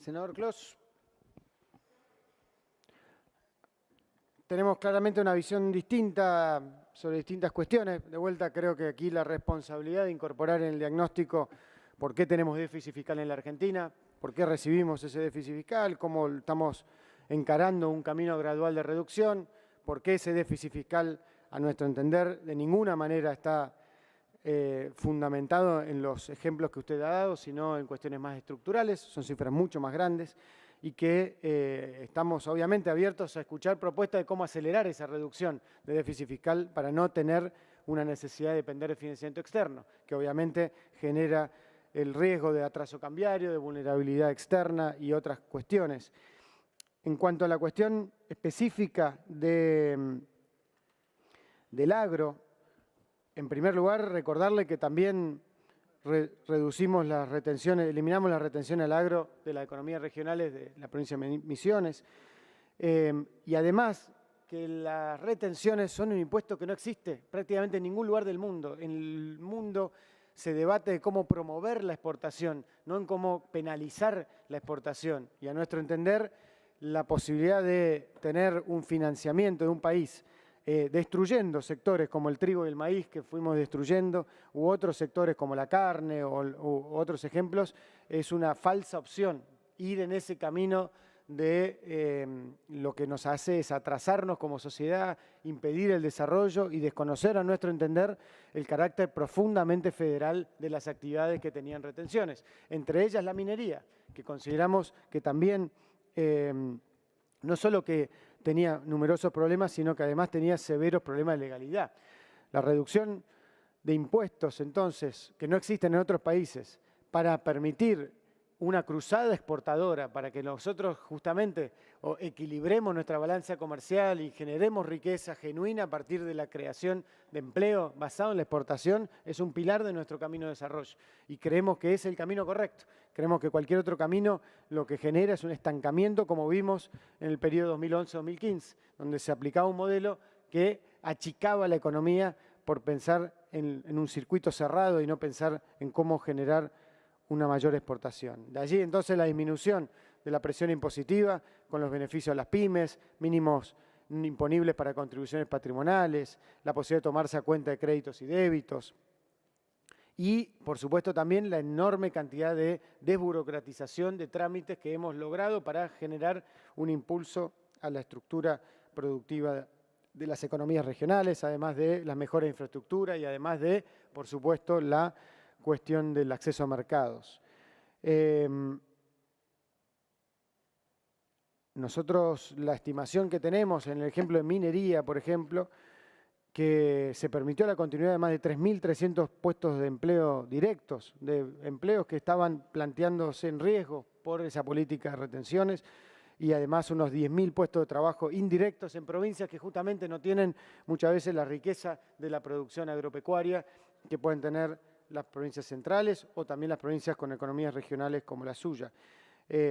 Senador Clos, tenemos claramente una visión distinta sobre distintas cuestiones. De vuelta, creo que aquí la responsabilidad de incorporar en el diagnóstico por qué tenemos déficit fiscal en la Argentina, por qué recibimos ese déficit fiscal, cómo estamos encarando un camino gradual de reducción, por qué ese déficit fiscal, a nuestro entender, de ninguna manera está fundamentado en los ejemplos que usted ha dado, sino en cuestiones más estructurales, son cifras mucho más grandes, y que estamos obviamente abiertos a escuchar propuestas de cómo acelerar esa reducción de déficit fiscal para no tener una necesidad de depender del financiamiento externo, que obviamente genera el riesgo de atraso cambiario, de vulnerabilidad externa y otras cuestiones. En cuanto a la cuestión específica del agro, en primer lugar, recordarle que también reducimos las retenciones, eliminamos las retenciones al agro de las economías regionales de la provincia de Misiones. Y además que las retenciones son un impuesto que no existe prácticamente en ningún lugar del mundo. En el mundo se debate de cómo promover la exportación, no en cómo penalizar la exportación. Y a nuestro entender, la posibilidad de tener un financiamiento de un país destruyendo sectores como el trigo y el maíz que fuimos destruyendo, u otros sectores como la carne u otros ejemplos, es una falsa opción. Ir en ese camino de lo que nos hace es atrasarnos como sociedad, impedir el desarrollo y desconocer, a nuestro entender, el carácter profundamente federal de las actividades que tenían retenciones. Entre ellas la minería, que consideramos que también no solo que tenía numerosos problemas, sino que además tenía severos problemas de legalidad. La reducción de impuestos, entonces, que no existen en otros países, para permitir una cruzada exportadora, para que nosotros justamente equilibremos nuestra balanza comercial y generemos riqueza genuina a partir de la creación de empleo basado en la exportación, es un pilar de nuestro camino de desarrollo. Y creemos que es el camino correcto. Creemos que cualquier otro camino lo que genera es un estancamiento, como vimos en el periodo 2011-2015, donde se aplicaba un modelo que achicaba la economía por pensar en un circuito cerrado y no pensar en cómo generar una mayor exportación. De allí entonces la disminución de la presión impositiva con los beneficios a las pymes, mínimos imponibles para contribuciones patrimoniales, la posibilidad de tomarse a cuenta de créditos y débitos. Y, por supuesto, también la enorme cantidad de desburocratización de trámites que hemos logrado para generar un impulso a la estructura productiva de las economías regionales, además de las mejores infraestructuras y además de, por supuesto, la cuestión del acceso a mercados. Nosotros, la estimación que tenemos en el ejemplo de minería, por ejemplo, que se permitió la continuidad de más de 3.300 puestos de empleo directos, de empleos que estaban planteándose en riesgo por esa política de retenciones, y además unos 10.000 puestos de trabajo indirectos en provincias que justamente no tienen muchas veces la riqueza de la producción agropecuaria que pueden tener las provincias centrales o también las provincias con economías regionales como la suya.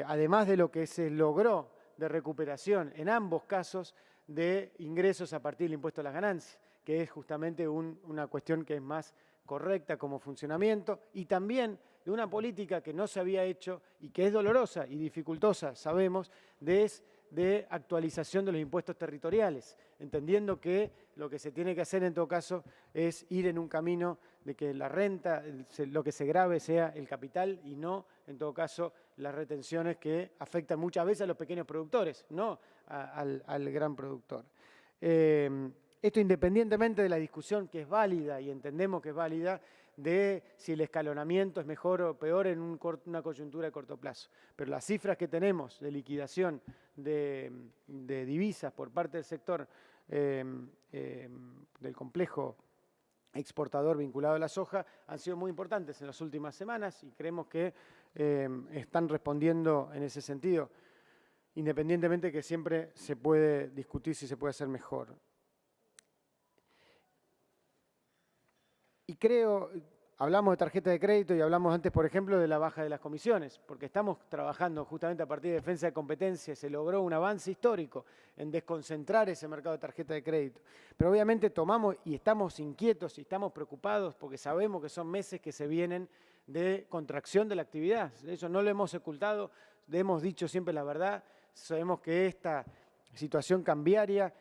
Además de lo que se logró de recuperación en ambos casos de ingresos a partir del impuesto a las ganancias, que es justamente una cuestión que es más correcta como funcionamiento, y también de una política que no se había hecho y que es dolorosa y dificultosa, sabemos, de actualización de los impuestos territoriales, entendiendo que lo que se tiene que hacer en todo caso es ir en un camino de que la renta, lo que se grave sea el capital y no, en todo caso, las retenciones que afectan muchas veces a los pequeños productores, no al gran productor. Esto independientemente de la discusión que es válida y entendemos que es válida de si el escalonamiento es mejor o peor en una coyuntura de corto plazo. Pero las cifras que tenemos de liquidación de divisas por parte del sector del complejo exportador vinculado a la soja han sido muy importantes en las últimas semanas y creemos que están respondiendo en ese sentido, independientemente que siempre se puede discutir si se puede hacer mejor. Y creo, hablamos de tarjeta de crédito y hablamos antes, por ejemplo, de la baja de las comisiones, porque estamos trabajando justamente a partir de defensa de competencia, se logró un avance histórico en desconcentrar ese mercado de tarjeta de crédito. Pero obviamente tomamos y estamos inquietos y estamos preocupados porque sabemos que son meses que se vienen de contracción de la actividad. Eso no lo hemos ocultado, hemos dicho siempre la verdad, sabemos que esta situación cambiaria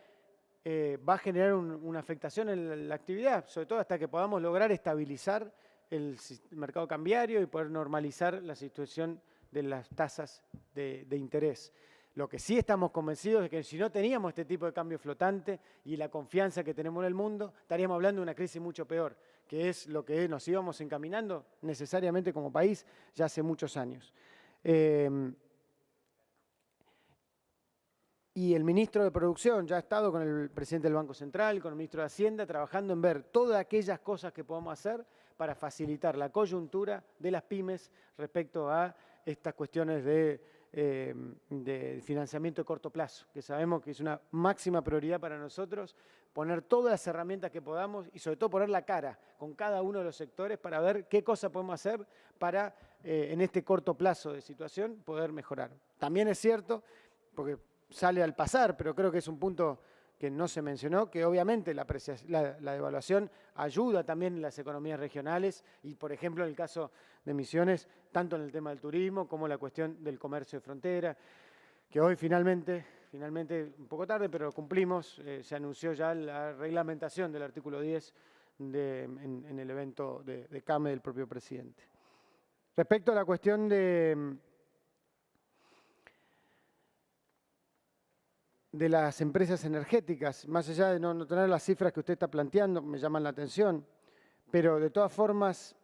va a generar una afectación en la actividad, sobre todo hasta que podamos lograr estabilizar el mercado cambiario y poder normalizar la situación de las tasas de interés. Lo que sí estamos convencidos es que si no teníamos este tipo de cambio flotante y la confianza que tenemos en el mundo, estaríamos hablando de una crisis mucho peor, que es lo que nos íbamos encaminando necesariamente como país ya hace muchos años. Y el ministro de Producción ya ha estado con el presidente del Banco Central, con el ministro de Hacienda, trabajando en ver todas aquellas cosas que podemos hacer para facilitar la coyuntura de las pymes respecto a estas cuestiones de financiamiento de corto plazo, que sabemos que es una máxima prioridad para nosotros, poner todas las herramientas que podamos y sobre todo poner la cara con cada uno de los sectores para ver qué cosa podemos hacer para en este corto plazo de situación poder mejorar. También es cierto, porque sale al pasar, pero creo que es un punto que no se mencionó, que obviamente la devaluación ayuda también en las economías regionales y, por ejemplo, en el caso de Misiones, tanto en el tema del turismo como la cuestión del comercio de frontera, que hoy finalmente, un poco tarde, pero cumplimos, se anunció ya la reglamentación del artículo 10 en el evento de CAME del propio presidente. Respecto a la cuestión de las empresas energéticas, más allá de no tener las cifras que usted está planteando, me llaman la atención, pero de todas formas,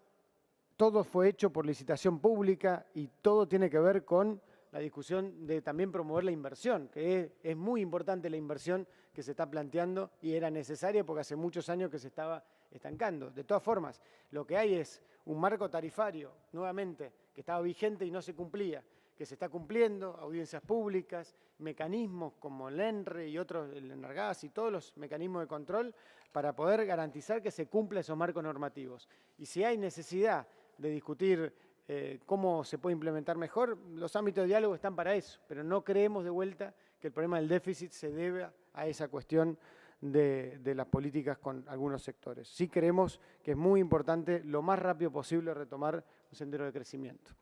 todo fue hecho por licitación pública y todo tiene que ver con la discusión de también promover la inversión, que es muy importante la inversión que se está planteando y era necesaria porque hace muchos años que se estaba estancando. De todas formas, lo que hay es un marco tarifario, nuevamente, que estaba vigente y no se cumplía, que se está cumpliendo, audiencias públicas, mecanismos como el ENRE y otros, el ENARGAS y todos los mecanismos de control para poder garantizar que se cumplan esos marcos normativos. Y si hay necesidad de discutir cómo se puede implementar mejor, los ámbitos de diálogo están para eso, pero no creemos de vuelta que el problema del déficit se deba a esa cuestión de las políticas con algunos sectores. Sí creemos que es muy importante lo más rápido posible retomar un sendero de crecimiento.